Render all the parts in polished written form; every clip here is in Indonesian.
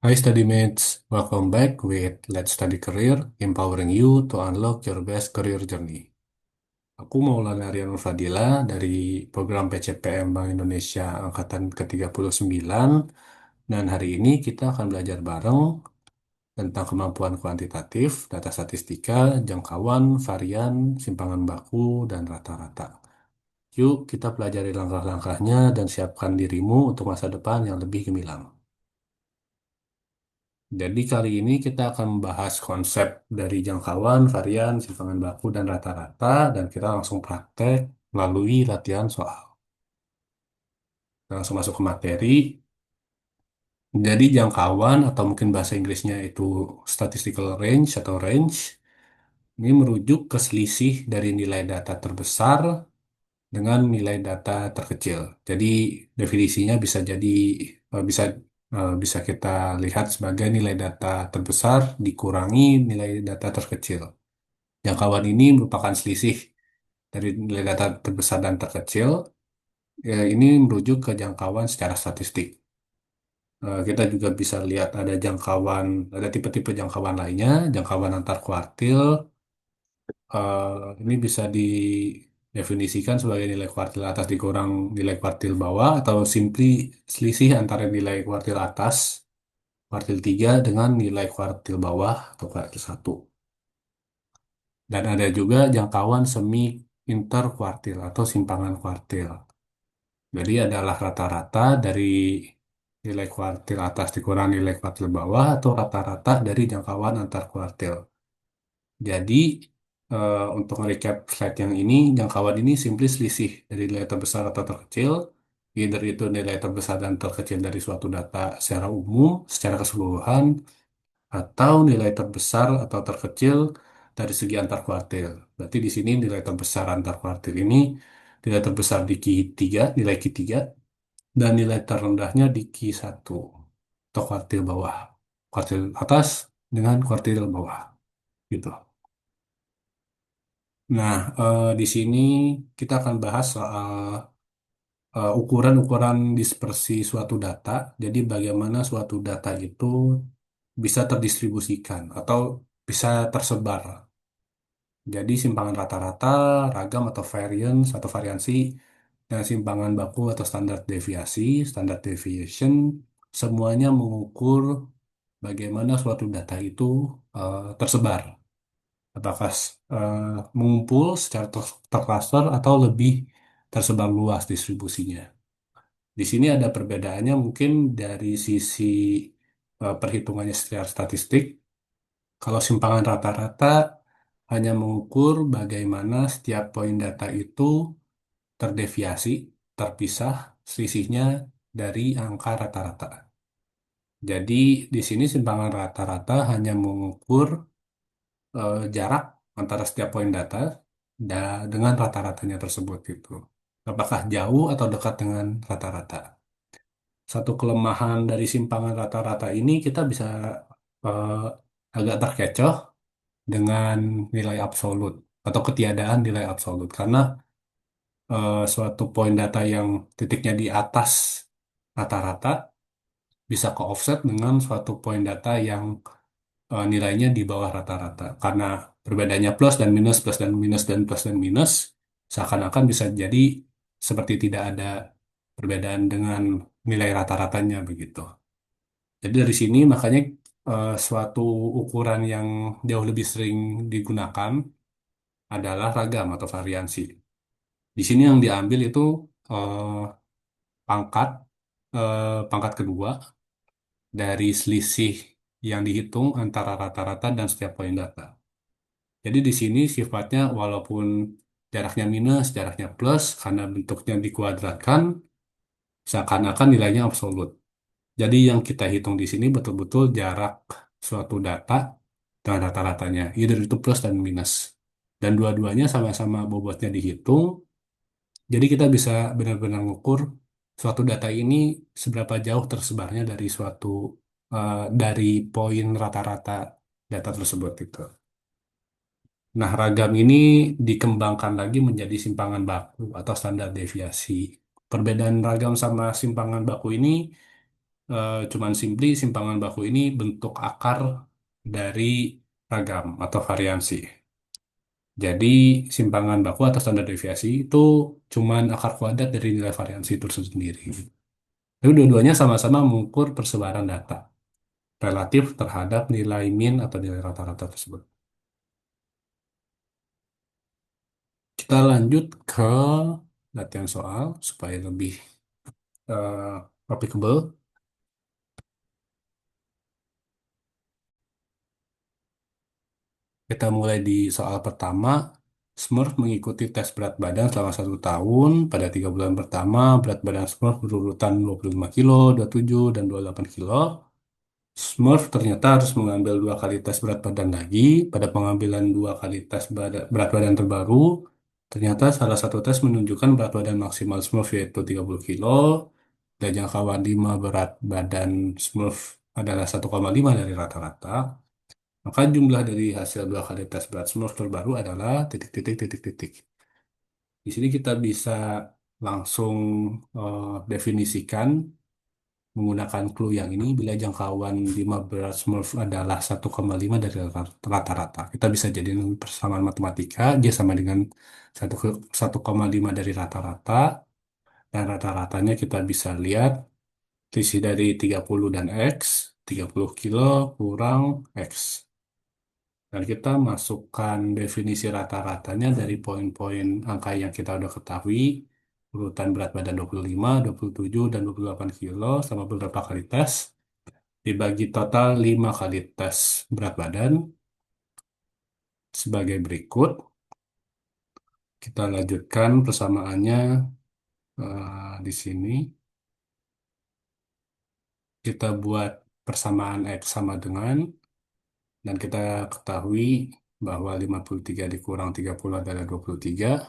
Hi studymates, welcome back with Let's Study Career, empowering you to unlock your best career journey. Aku Maulana Rianul Fadila dari program PCPM Bank Indonesia Angkatan ke-39 dan hari ini kita akan belajar bareng tentang kemampuan kuantitatif, data statistika, jangkauan, varian, simpangan baku, dan rata-rata. Yuk kita pelajari langkah-langkahnya dan siapkan dirimu untuk masa depan yang lebih gemilang. Jadi kali ini kita akan membahas konsep dari jangkauan, varian, simpangan baku, dan rata-rata, dan kita langsung praktek melalui latihan soal. Langsung masuk ke materi. Jadi jangkauan atau mungkin bahasa Inggrisnya itu statistical range atau range, ini merujuk ke selisih dari nilai data terbesar dengan nilai data terkecil. Jadi definisinya bisa jadi bisa kita lihat sebagai nilai data terbesar dikurangi nilai data terkecil. Jangkauan ini merupakan selisih dari nilai data terbesar dan terkecil. Ini merujuk ke jangkauan secara statistik. Kita juga bisa lihat ada jangkauan, ada tipe-tipe jangkauan lainnya, jangkauan antar kuartil. Ini bisa didefinisikan sebagai nilai kuartil atas dikurang nilai kuartil bawah atau simply selisih antara nilai kuartil atas, kuartil 3 dengan nilai kuartil bawah atau kuartil satu. Dan ada juga jangkauan semi interkuartil atau simpangan kuartil. Jadi adalah rata-rata dari nilai kuartil atas dikurang nilai kuartil bawah atau rata-rata dari jangkauan antar kuartil. Jadi untuk recap slide yang ini, jangkauan ini simply selisih dari nilai terbesar atau terkecil, either itu nilai terbesar dan terkecil dari suatu data secara umum, secara keseluruhan, atau nilai terbesar atau terkecil dari segi antar kuartil. Berarti di sini nilai terbesar antar kuartil ini nilai terbesar di Q3, nilai Q3, dan nilai terendahnya di Q1 atau kuartil bawah. Kuartil atas dengan kuartil bawah gitu. Nah, di sini kita akan bahas soal ukuran-ukuran dispersi suatu data. Jadi bagaimana suatu data itu bisa terdistribusikan atau bisa tersebar. Jadi simpangan rata-rata, ragam atau variance atau variansi, dan simpangan baku atau standar deviation, semuanya mengukur bagaimana suatu data itu tersebar. Apakah eh, mengumpul secara tercluster atau lebih tersebar luas distribusinya. Di sini ada perbedaannya mungkin dari sisi perhitungannya secara statistik. Kalau simpangan rata-rata hanya mengukur bagaimana setiap poin data itu terdeviasi, terpisah selisihnya dari angka rata-rata. Jadi di sini simpangan rata-rata hanya mengukur jarak antara setiap poin data dengan rata-ratanya tersebut gitu. Apakah jauh atau dekat dengan rata-rata? Satu kelemahan dari simpangan rata-rata ini kita bisa eh, agak terkecoh dengan nilai absolut atau ketiadaan nilai absolut karena suatu poin data yang titiknya di atas rata-rata bisa ke-offset dengan suatu poin data yang nilainya di bawah rata-rata karena perbedaannya plus dan minus dan plus dan minus seakan-akan bisa jadi seperti tidak ada perbedaan dengan nilai rata-ratanya begitu. Jadi dari sini makanya suatu ukuran yang jauh lebih sering digunakan adalah ragam atau variansi. Di sini yang diambil itu eh, pangkat pangkat kedua dari selisih yang dihitung antara rata-rata dan setiap poin data. Jadi di sini sifatnya walaupun jaraknya minus, jaraknya plus, karena bentuknya dikuadratkan, seakan-akan nilainya absolut. Jadi yang kita hitung di sini betul-betul jarak suatu data dengan rata-ratanya, either itu plus dan minus. Dan dua-duanya sama-sama bobotnya dihitung, jadi kita bisa benar-benar mengukur suatu data ini seberapa jauh tersebarnya dari dari poin rata-rata data tersebut itu. Nah, ragam ini dikembangkan lagi menjadi simpangan baku atau standar deviasi. Perbedaan ragam sama simpangan baku ini cuman simply simpangan baku ini bentuk akar dari ragam atau variansi. Jadi simpangan baku atau standar deviasi itu cuman akar kuadrat dari nilai variansi itu sendiri. Jadi dua-duanya sama-sama mengukur persebaran data relatif terhadap nilai min atau nilai rata-rata tersebut. Kita lanjut ke latihan soal supaya lebih applicable. Kita mulai di soal pertama. Smurf mengikuti tes berat badan selama 1 tahun. Pada 3 bulan pertama, berat badan Smurf berurutan 25 kilo, 27, dan 28 kilo. Smurf ternyata harus mengambil 2 kali tes berat badan lagi. Pada pengambilan 2 kali tes berat badan terbaru, ternyata salah satu tes menunjukkan berat badan maksimal Smurf yaitu 30 kilo. Dan jangkauan 5 berat badan Smurf adalah 1,5 dari rata-rata. Maka jumlah dari hasil 2 kali tes berat Smurf terbaru adalah titik titik titik titik. Di sini kita bisa langsung definisikan menggunakan clue yang ini bila jangkauan 5 berat Smurf adalah 1,5 dari rata-rata. Kita bisa jadikan persamaan matematika, dia sama dengan 1,5 dari rata-rata, dan rata-ratanya kita bisa lihat selisih dari 30 dan X, 30 kilo kurang X. Dan kita masukkan definisi rata-ratanya dari poin-poin angka yang kita udah ketahui, urutan berat badan 25, 27, dan 28 kilo sama beberapa kali tes, dibagi total 5 kali tes berat badan sebagai berikut. Kita lanjutkan persamaannya di sini. Kita buat persamaan X sama dengan, dan kita ketahui bahwa 53 dikurang 30 adalah 23.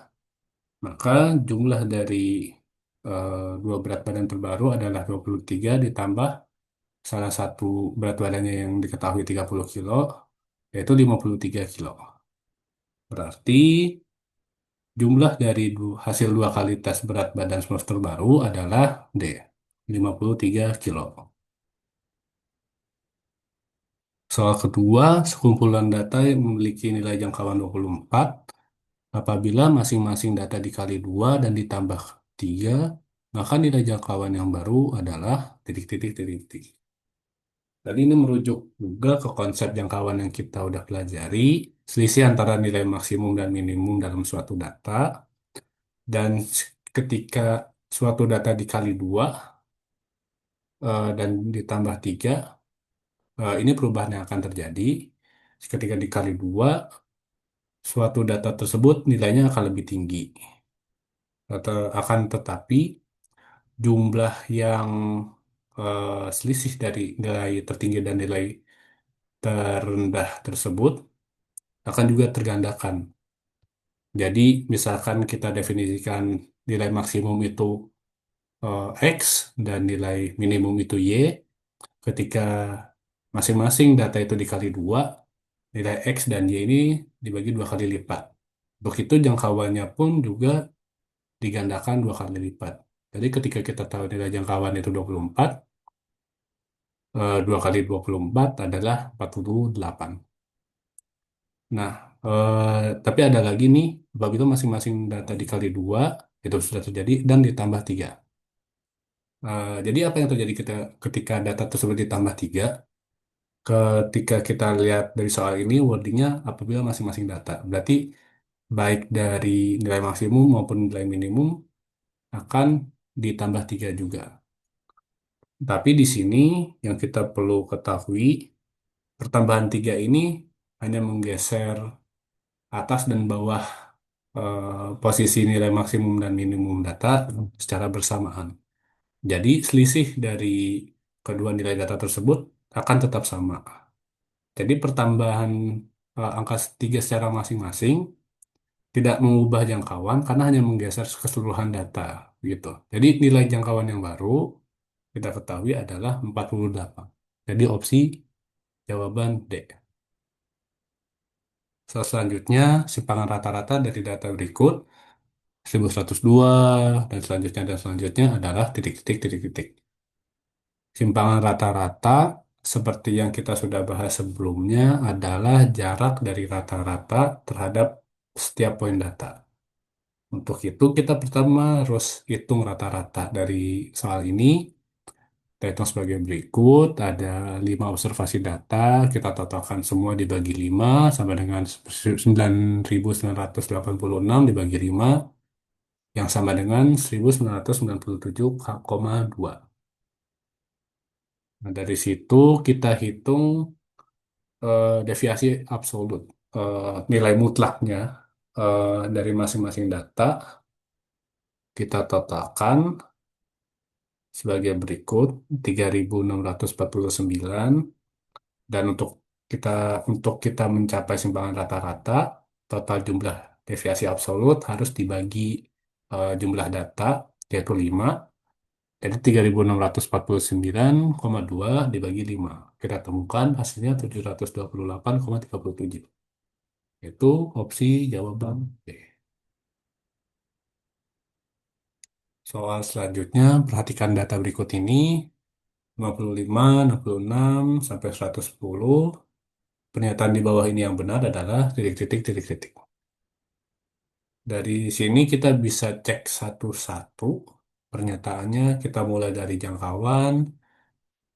Maka jumlah dari dua berat badan terbaru adalah 23 ditambah salah satu berat badannya yang diketahui 30 kilo, yaitu 53 kilo. Berarti jumlah dari hasil 2 kali tes berat badan Smurf terbaru adalah D, 53 kilo. Soal kedua, sekumpulan data yang memiliki nilai jangkauan 24. Apabila masing-masing data dikali 2 dan ditambah 3, maka nilai jangkauan yang baru adalah titik-titik titik-titik. Dan ini merujuk juga ke konsep jangkauan yang kita udah pelajari, selisih antara nilai maksimum dan minimum dalam suatu data. Dan ketika suatu data dikali 2 dan ditambah 3, ini perubahan yang akan terjadi. Ketika dikali 2, suatu data tersebut nilainya akan lebih tinggi. Akan tetapi jumlah yang selisih dari nilai tertinggi dan nilai terendah tersebut akan juga tergandakan. Jadi, misalkan kita definisikan nilai maksimum itu X dan nilai minimum itu Y, ketika masing-masing data itu dikali 2, nilai X dan Y ini dibagi 2 kali lipat. Begitu jangkauannya pun juga digandakan 2 kali lipat. Jadi ketika kita tahu nilai jangkauan itu 24, 2 kali 24 adalah 48. Nah, tapi ada lagi nih, apabila masing-masing data dikali 2, itu sudah terjadi, dan ditambah 3. Jadi apa yang terjadi ketika data tersebut ditambah 3? Ketika kita lihat dari soal ini, wordingnya apabila masing-masing data. Berarti baik dari nilai maksimum maupun nilai minimum akan ditambah 3 juga. Tapi di sini yang kita perlu ketahui, pertambahan 3 ini hanya menggeser atas dan bawah posisi nilai maksimum dan minimum data secara bersamaan. Jadi selisih dari kedua nilai data tersebut akan tetap sama. Jadi pertambahan angka 3 secara masing-masing tidak mengubah jangkauan karena hanya menggeser keseluruhan data gitu. Jadi nilai jangkauan yang baru kita ketahui adalah 48. Jadi opsi jawaban D. Selanjutnya, simpangan rata-rata dari data berikut 1102 dan selanjutnya adalah titik-titik titik-titik. Simpangan rata-rata seperti yang kita sudah bahas sebelumnya adalah jarak dari rata-rata terhadap setiap poin data. Untuk itu kita pertama harus hitung rata-rata dari soal ini. Kita hitung sebagai berikut, ada 5 observasi data, kita totalkan semua dibagi 5 sama dengan 9.986 dibagi 5 yang sama dengan 1997,2. Nah, dari situ kita hitung deviasi absolut, nilai mutlaknya dari masing-masing data, kita totalkan sebagai berikut 3.649 dan untuk kita mencapai simpangan rata-rata total jumlah deviasi absolut harus dibagi jumlah data yaitu 5. Jadi 3.649,2 dibagi 5. Kita temukan hasilnya 728,37. Itu opsi jawaban B. Soal selanjutnya, perhatikan data berikut ini. 55, 66, sampai 110. Pernyataan di bawah ini yang benar adalah titik-titik, titik-titik. Dari sini kita bisa cek satu-satu. Pernyataannya kita mulai dari jangkauan.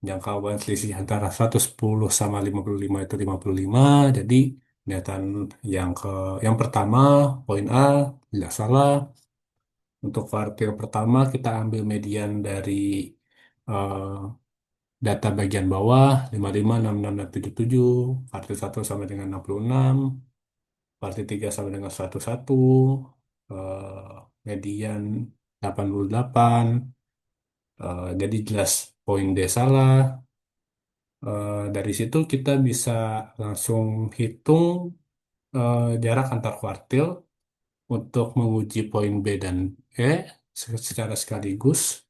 Jangkauan selisih antara 110 sama 55 itu 55. Jadi pernyataan yang pertama, poin A, tidak salah. Untuk kuartil pertama kita ambil median dari eh, data bagian bawah 55, 66, dan 77. Kuartil satu sama dengan 66. Kuartil 3 sama dengan 101. Median 88. Jadi jelas poin D salah. Dari situ kita bisa langsung hitung jarak antar kuartil untuk menguji poin B dan E secara sekaligus.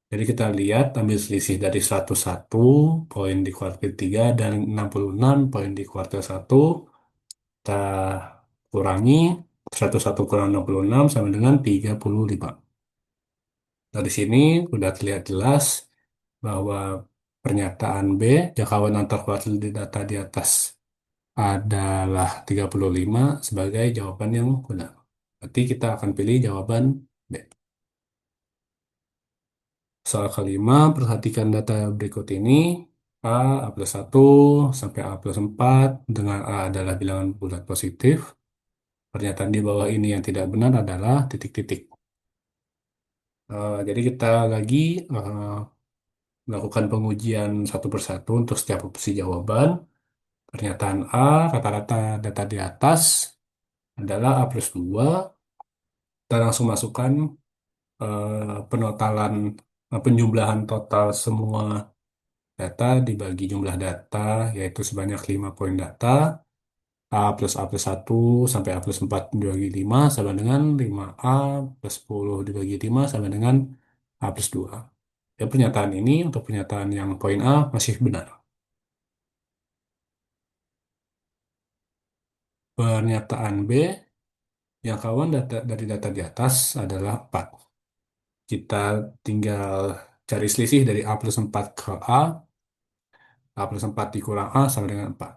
Jadi kita lihat ambil selisih dari 101 poin di kuartil 3 dan 66 poin di kuartil 1. Kita kurangi 101 kurang 66 sama dengan 35. Dari sini sudah terlihat jelas bahwa pernyataan B, jangkauan antar kuartil di data di atas adalah 35 sebagai jawaban yang benar. Berarti kita akan pilih jawaban B. Soal kelima, perhatikan data berikut ini. A plus 1 sampai A plus 4 dengan A adalah bilangan bulat positif. Pernyataan di bawah ini yang tidak benar adalah titik-titik. Jadi kita lagi eh, melakukan pengujian satu persatu untuk setiap opsi jawaban. Pernyataan A, rata-rata data di atas adalah A plus 2. Kita langsung masukkan penotalan, penjumlahan total semua data dibagi jumlah data, yaitu sebanyak 5 poin data. A plus 1 sampai A plus 4 dibagi 5 sama dengan 5A plus 10 dibagi 5 sama dengan A plus 2. Ya, pernyataan ini untuk pernyataan yang poin A masih benar. Pernyataan B, jangkauan data dari data di atas adalah 4. Kita tinggal cari selisih dari A plus 4 ke A plus 4 dikurang A sama dengan 4.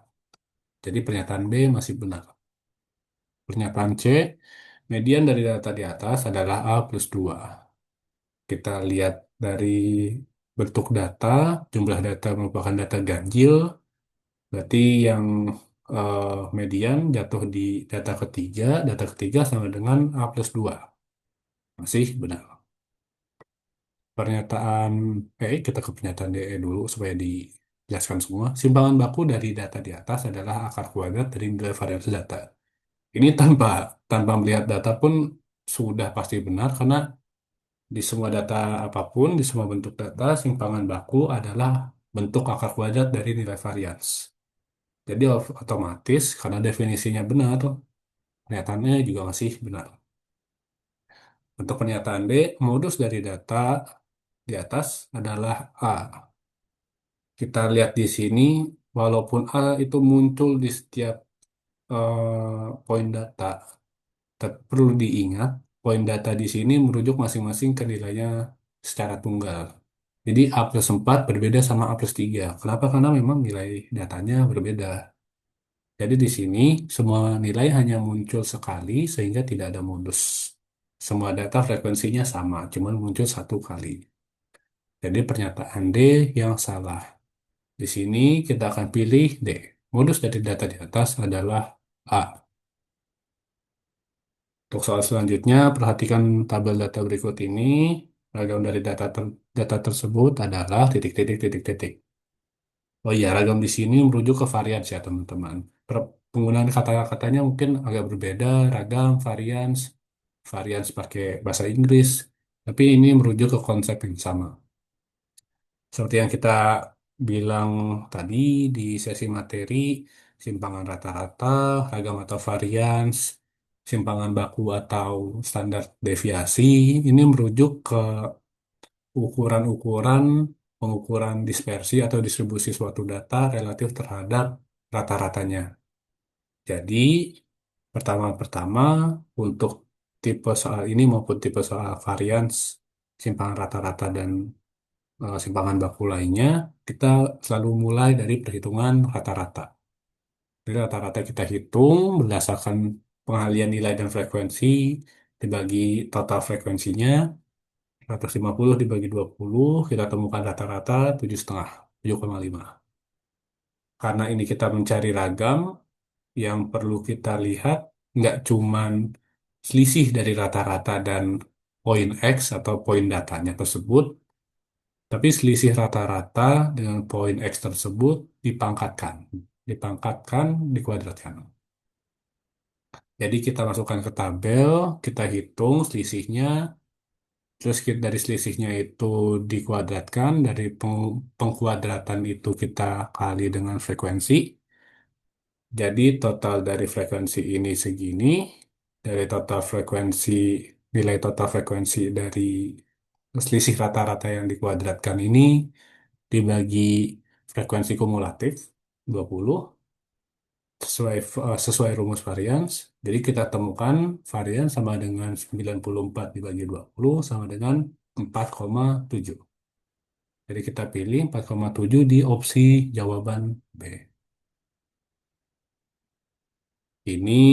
Jadi pernyataan B masih benar. Pernyataan C, median dari data di atas adalah A plus 2. Kita lihat dari bentuk data, jumlah data merupakan data ganjil, berarti yang eh, median jatuh di data ketiga sama dengan A plus 2. Masih benar. Pernyataan kita ke pernyataan DE dulu supaya dijelaskan semua. Simpangan baku dari data di atas adalah akar kuadrat dari nilai varians data. Ini tanpa tanpa melihat data pun sudah pasti benar karena di semua data apapun, di semua bentuk data, simpangan baku adalah bentuk akar kuadrat dari nilai varians. Jadi otomatis karena definisinya benar, pernyataannya juga masih benar. Untuk pernyataan D, modus dari data di atas adalah A. Kita lihat di sini, walaupun A itu muncul di setiap poin data, tapi perlu diingat, poin data di sini merujuk masing-masing ke nilainya secara tunggal. Jadi A+4 berbeda sama A+3. Kenapa? Karena memang nilai datanya berbeda. Jadi di sini semua nilai hanya muncul sekali sehingga tidak ada modus. Semua data frekuensinya sama, cuma muncul satu kali. Jadi pernyataan D yang salah. Di sini kita akan pilih D. Modus dari data di atas adalah A. Untuk soal selanjutnya, perhatikan tabel data berikut ini. Ragam dari data tersebut adalah titik, titik, titik, titik. Oh iya, ragam di sini merujuk ke varians ya, teman-teman. Penggunaan kata-katanya mungkin agak berbeda, ragam, varians, varians pakai bahasa Inggris, tapi ini merujuk ke konsep yang sama. Seperti yang kita bilang tadi di sesi materi, simpangan rata-rata, ragam atau varians, simpangan baku atau standar deviasi, ini merujuk ke ukuran-ukuran pengukuran dispersi atau distribusi suatu data relatif terhadap rata-ratanya. Jadi, pertama-pertama untuk tipe soal ini maupun tipe soal varians, simpangan rata-rata dan simpangan baku lainnya, kita selalu mulai dari perhitungan rata-rata. Jadi rata-rata kita hitung berdasarkan pengalian nilai dan frekuensi dibagi total frekuensinya 150 dibagi 20 kita temukan rata-rata 7,5, 7,5. Karena ini kita mencari ragam, yang perlu kita lihat nggak cuman selisih dari rata-rata dan poin X atau poin datanya tersebut, tapi selisih rata-rata dengan poin X tersebut dipangkatkan, dipangkatkan, dikuadratkan. Jadi kita masukkan ke tabel, kita hitung selisihnya, terus dari selisihnya itu dikuadratkan, dari pengkuadratan itu kita kali dengan frekuensi. Jadi total dari frekuensi ini segini, dari total frekuensi, nilai total frekuensi dari selisih rata-rata yang dikuadratkan ini dibagi frekuensi kumulatif 20 sesuai rumus varians. Jadi kita temukan varian sama dengan 94 dibagi 20 sama dengan 4,7. Jadi kita pilih 4,7 di opsi jawaban B. Ini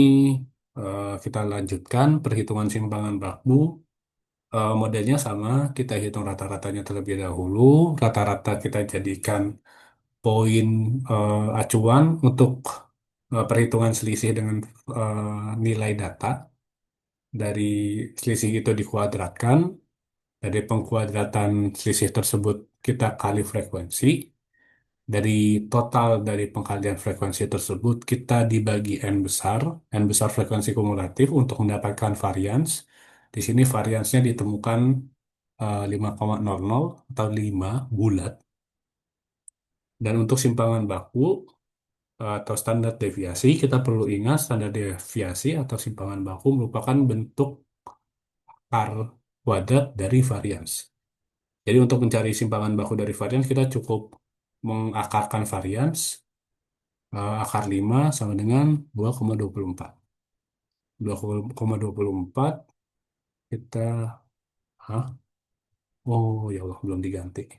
kita lanjutkan perhitungan simpangan baku. Modelnya sama, kita hitung rata-ratanya terlebih dahulu. Rata-rata kita jadikan poin acuan untuk perhitungan selisih dengan nilai data. Dari selisih itu dikuadratkan, dari pengkuadratan selisih tersebut kita kali frekuensi. Dari total dari pengkalian frekuensi tersebut kita dibagi n besar frekuensi kumulatif untuk mendapatkan varians. Di sini variansnya ditemukan 5,00 atau 5 bulat. Dan untuk simpangan baku atau standar deviasi, kita perlu ingat standar deviasi atau simpangan baku merupakan bentuk akar kuadrat dari varians. Jadi untuk mencari simpangan baku dari varians, kita cukup mengakarkan varians, akar 5 sama dengan 2,24. 2,24 kita, hah? Oh ya Allah, belum diganti.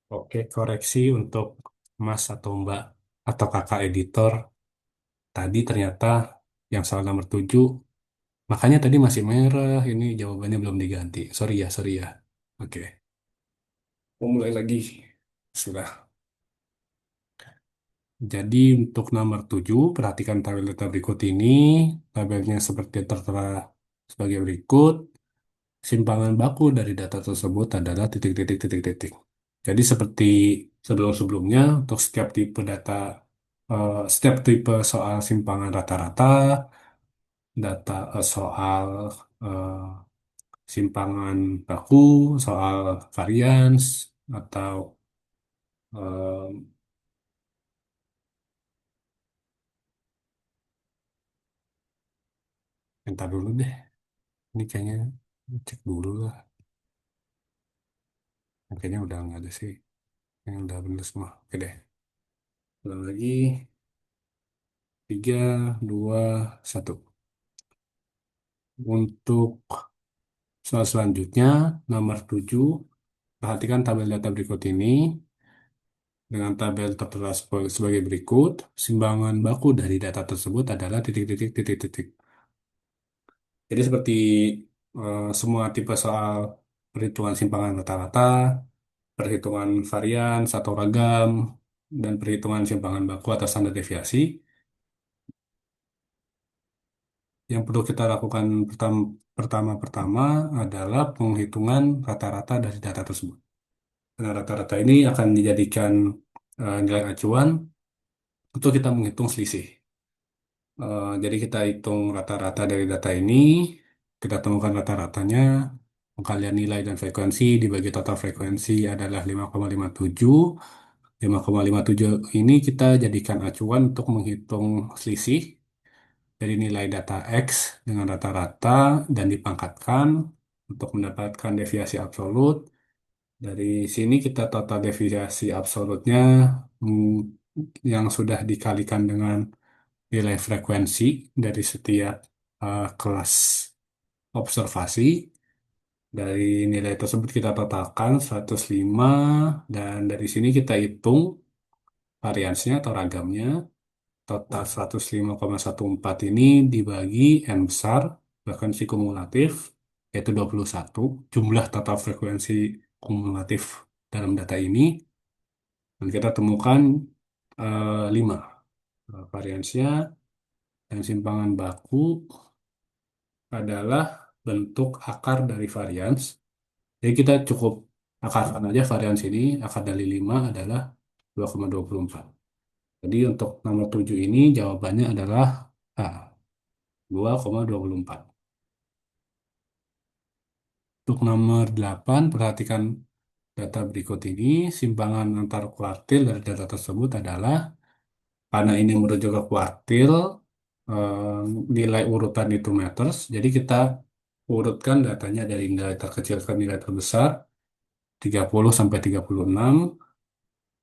Oke, koreksi untuk Mas atau Mbak atau kakak editor. Tadi ternyata yang salah nomor 7. Makanya tadi masih merah, ini jawabannya belum diganti. Sorry ya. Oke, mau mulai lagi. Sudah. Jadi untuk nomor 7, perhatikan tabel data berikut ini. Tabelnya seperti tertera sebagai berikut. Simpangan baku dari data tersebut adalah titik, titik, titik, titik. Jadi seperti sebelum-sebelumnya, untuk setiap tipe soal simpangan rata-rata, soal eh, simpangan baku, soal varians, atau eh, entar dulu deh. Ini kayaknya cek dulu lah. Kayaknya udah nggak ada sih. Yang udah bener semua. Oke deh. Ulang lagi. 3, 2, 1. Untuk Soal selanjutnya, nomor 7. Perhatikan tabel data berikut ini. Dengan tabel tertera sebagai berikut, simbangan baku dari data tersebut adalah titik-titik titik-titik. Jadi seperti semua tipe soal perhitungan simpangan rata-rata, perhitungan varian atau ragam, dan perhitungan simpangan baku atas standar deviasi, yang perlu kita lakukan pertama-pertama adalah penghitungan rata-rata dari data tersebut. Nah, rata-rata ini akan dijadikan nilai acuan untuk kita menghitung selisih. Jadi kita hitung rata-rata dari data ini, kita temukan rata-ratanya, pengkalian nilai dan frekuensi dibagi total frekuensi adalah 5,57. 5,57 ini kita jadikan acuan untuk menghitung selisih dari nilai data X dengan rata-rata dan dipangkatkan untuk mendapatkan deviasi absolut. Dari sini kita total deviasi absolutnya hmm, yang sudah dikalikan dengan nilai frekuensi dari setiap kelas observasi. Dari nilai tersebut kita totalkan 105 dan dari sini kita hitung variansnya atau ragamnya. Total 105,14 ini dibagi N besar, frekuensi kumulatif, yaitu 21, jumlah total frekuensi kumulatif dalam data ini, dan kita temukan 5. Variansnya dan simpangan baku adalah bentuk akar dari varians. Jadi kita cukup akarkan aja varians ini, akar dari 5 adalah 2,24. Jadi untuk nomor 7 ini jawabannya adalah A, 2,24. Untuk nomor 8, perhatikan data berikut ini. Simpangan antar kuartil dari data tersebut adalah, karena ini merujuk ke kuartil, eh, nilai urutan itu meters. Jadi kita urutkan datanya dari nilai terkecil ke nilai terbesar, 30 sampai 36.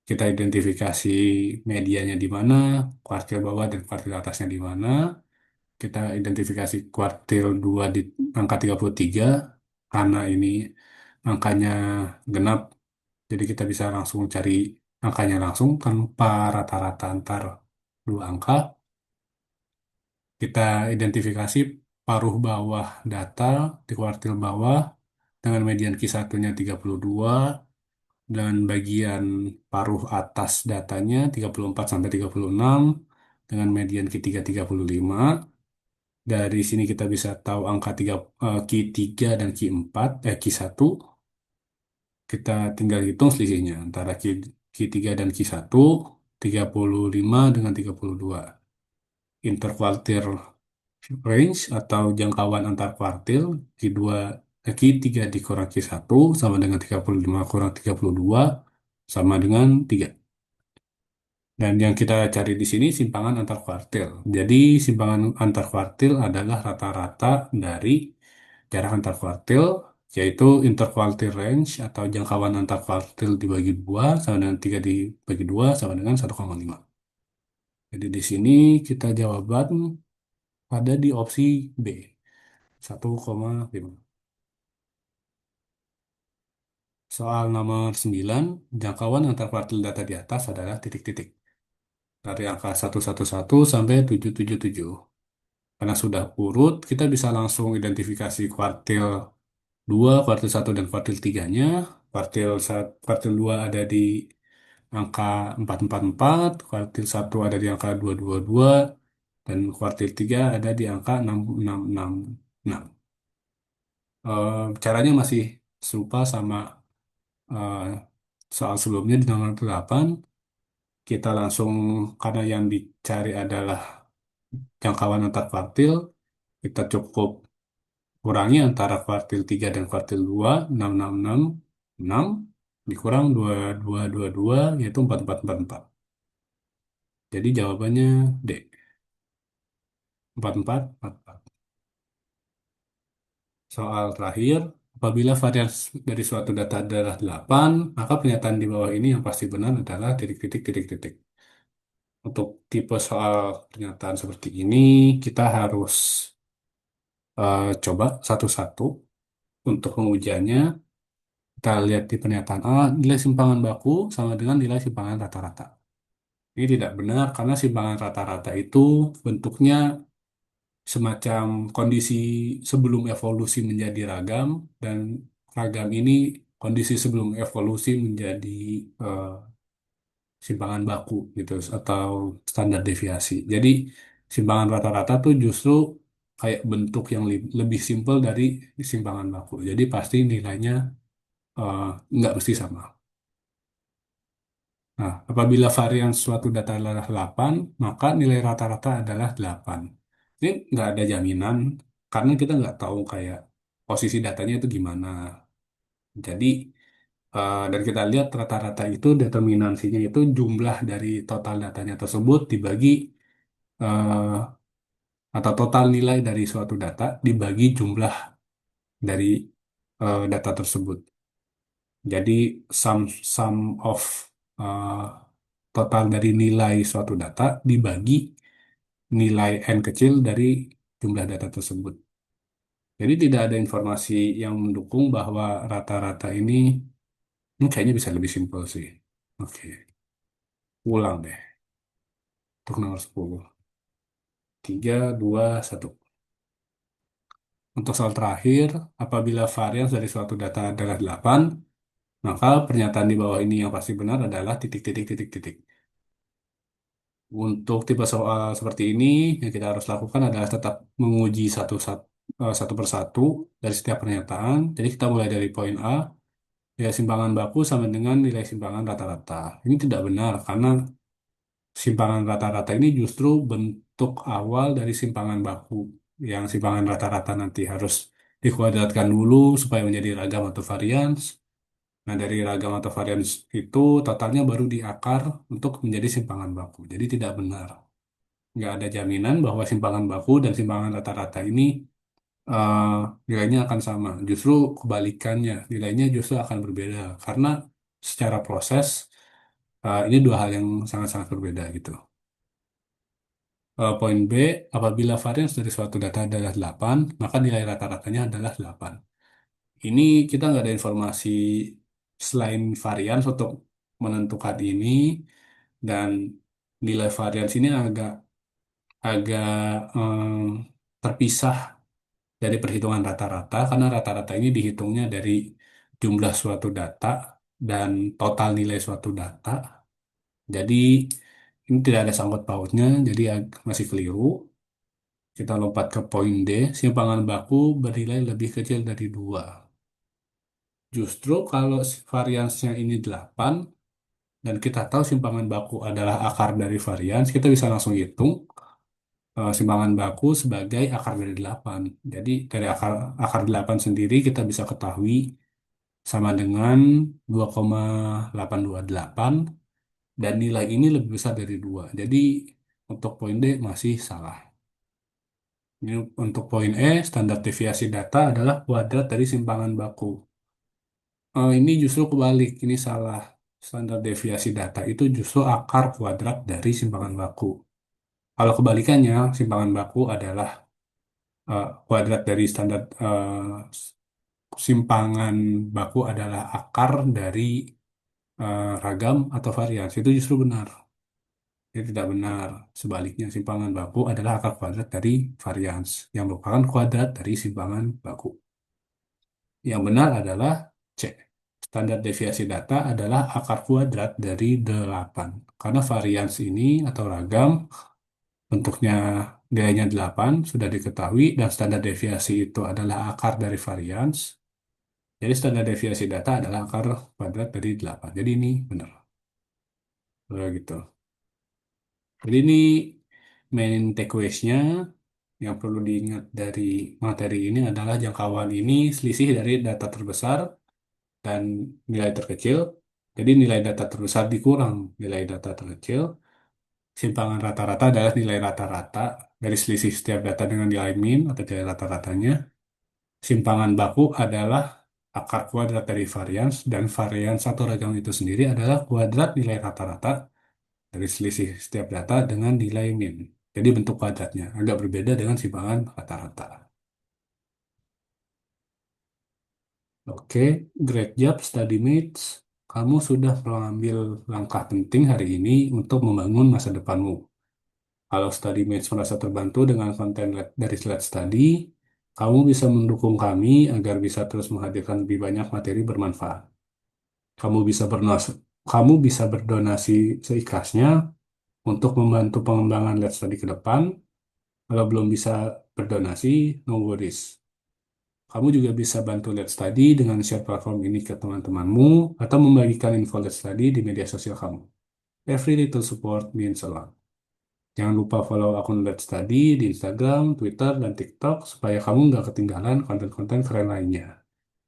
Kita identifikasi medianya di mana, kuartil bawah dan kuartil atasnya di mana. Kita identifikasi kuartil 2 di angka 33, karena ini angkanya genap, jadi kita bisa langsung cari angkanya langsung tanpa rata-rata antar dua angka. Kita identifikasi paruh bawah data di kuartil bawah dengan median Q1-nya 32 dan bagian paruh atas datanya 34 sampai 36 dengan median Q3 35. Dari sini kita bisa tahu angka Q3 dan Q1. Kita tinggal hitung selisihnya antara Q3 dan Q1, 35 dengan 32. Interkuartil range atau jangkauan antar kuartil Q2, Q3 dikurang Q1 sama dengan 35 kurang 32 sama dengan 3. Dan yang kita cari di sini simpangan antar kuartil. Jadi simpangan antar kuartil adalah rata-rata dari jarak antar kuartil, yaitu interkuartil range atau jangkauan antar kuartil dibagi 2 sama dengan 3 dibagi 2 sama dengan 1,5. Jadi di sini kita jawaban ada di opsi B, 1,5. Soal nomor 9, jangkauan antar kuartil data di atas adalah titik-titik. Dari angka 111 sampai 777. Karena sudah urut, kita bisa langsung identifikasi kuartil 2, kuartil 1, dan kuartil 3-nya. Kuartil 2 ada di angka 444, kuartil 1 ada di angka 222, dan kuartil 3 ada di angka 6666. Caranya masih serupa sama eh, soal sebelumnya di nomor 8. Kita langsung, karena yang dicari adalah jangkauan antar kuartil, kita cukup kurangi antara kuartil 3 dan kuartil 2, 6 dikurang 2222 yaitu 4444. Jadi jawabannya D, 4444. Soal terakhir, apabila varians dari suatu data adalah 8, maka pernyataan di bawah ini yang pasti benar adalah titik-titik titik-titik. Untuk tipe soal pernyataan seperti ini, kita harus coba satu-satu. untuk pengujiannya, kita lihat di pernyataan A, nilai simpangan baku sama dengan nilai simpangan rata-rata. Ini tidak benar karena simpangan rata-rata itu bentuknya semacam kondisi sebelum evolusi menjadi ragam dan ragam ini kondisi sebelum evolusi menjadi eh, simpangan baku gitu atau standar deviasi. Jadi simpangan rata-rata tuh justru kayak bentuk yang lebih simpel dari simpangan baku. Jadi pasti nilainya eh, nggak mesti sama. Nah, apabila varian suatu data adalah 8, maka nilai rata-rata adalah 8. Ini nggak ada jaminan karena kita nggak tahu kayak posisi datanya itu gimana. Jadi, dan kita lihat rata-rata itu determinansinya itu jumlah dari total datanya tersebut dibagi eh, atau total nilai dari suatu data dibagi jumlah dari data tersebut. Jadi sum sum of eh, total dari nilai suatu data dibagi nilai n kecil dari jumlah data tersebut. Jadi tidak ada informasi yang mendukung bahwa rata-rata ini kayaknya bisa lebih simpel sih. Oke, ulang deh untuk nomor 10. 3, 2, 1. Untuk soal terakhir, apabila varians dari suatu data adalah 8, maka pernyataan di bawah ini yang pasti benar adalah titik, titik, titik, titik. Untuk tipe soal seperti ini, yang kita harus lakukan adalah tetap menguji satu persatu dari setiap pernyataan. Jadi kita mulai dari poin A, nilai simpangan baku sama dengan nilai simpangan rata-rata. Ini tidak benar karena simpangan rata-rata ini justru bentuk awal dari simpangan baku. Yang simpangan rata-rata nanti harus dikuadratkan dulu supaya menjadi ragam atau varians. Nah, dari ragam atau varians itu totalnya baru diakar untuk menjadi simpangan baku. Jadi tidak benar. Nggak ada jaminan bahwa simpangan baku dan simpangan rata-rata ini eh, nilainya akan sama. Justru kebalikannya, nilainya justru akan berbeda karena secara proses ini dua hal yang sangat-sangat berbeda gitu. Poin B, apabila varians dari suatu data adalah 8, maka nilai rata-ratanya adalah 8. Ini kita nggak ada informasi selain varians untuk menentukan ini dan nilai varians ini agak agak terpisah dari perhitungan rata-rata karena rata-rata ini dihitungnya dari jumlah suatu data dan total nilai suatu data. Jadi ini tidak ada sangkut pautnya, jadi masih keliru. Kita lompat ke poin D, simpangan baku bernilai lebih kecil dari 2. Justru kalau variansnya ini 8 dan kita tahu simpangan baku adalah akar dari varians, kita bisa langsung hitung simpangan baku sebagai akar dari 8. Jadi dari akar akar 8 sendiri kita bisa ketahui sama dengan 2,828 dan nilai ini lebih besar dari 2. Jadi untuk poin D masih salah. Ini untuk poin E, standar deviasi data adalah kuadrat dari simpangan baku. Ini justru kebalik, ini salah. Standar deviasi data itu justru akar kuadrat dari simpangan baku. Kalau kebalikannya, simpangan baku adalah kuadrat dari standar simpangan baku adalah akar dari ragam atau varians. Itu justru benar. Itu tidak benar. Sebaliknya, simpangan baku adalah akar kuadrat dari varians yang merupakan kuadrat dari simpangan baku. Yang benar adalah C. Standar deviasi data adalah akar kuadrat dari 8. Karena varians ini atau ragam bentuknya nilainya 8 sudah diketahui dan standar deviasi itu adalah akar dari varians. Jadi standar deviasi data adalah akar kuadrat dari 8. Jadi ini benar. Gitu. Jadi ini main takeaways-nya yang perlu diingat dari materi ini adalah jangkauan ini selisih dari data terbesar dan nilai terkecil. Jadi nilai data terbesar dikurang nilai data terkecil. Simpangan rata-rata adalah nilai rata-rata dari selisih setiap data dengan nilai min atau nilai rata-ratanya. Simpangan baku adalah akar kuadrat dari varians dan varians atau ragam itu sendiri adalah kuadrat nilai rata-rata dari selisih setiap data dengan nilai min. Jadi bentuk kuadratnya agak berbeda dengan simpangan rata-rata. Oke, great job study mates. Kamu sudah mengambil langkah penting hari ini untuk membangun masa depanmu. Kalau study mates merasa terbantu dengan konten dari Slide Study, kamu bisa mendukung kami agar bisa terus menghadirkan lebih banyak materi bermanfaat. Kamu bisa berdonasi, kamu bisa berdonasi seikhlasnya untuk membantu pengembangan Let's Study ke depan. Kalau belum bisa berdonasi, no worries. Kamu juga bisa bantu Let's Study dengan share platform ini ke teman-temanmu atau membagikan info Let's Study di media sosial kamu. Every little support means a lot. Jangan lupa follow akun Let's Study di Instagram, Twitter, dan TikTok supaya kamu nggak ketinggalan konten-konten keren lainnya.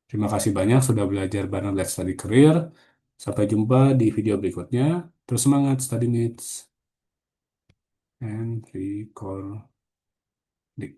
Terima kasih banyak sudah belajar bareng Let's Study Career. Sampai jumpa di video berikutnya. Terus semangat, study mates. And record.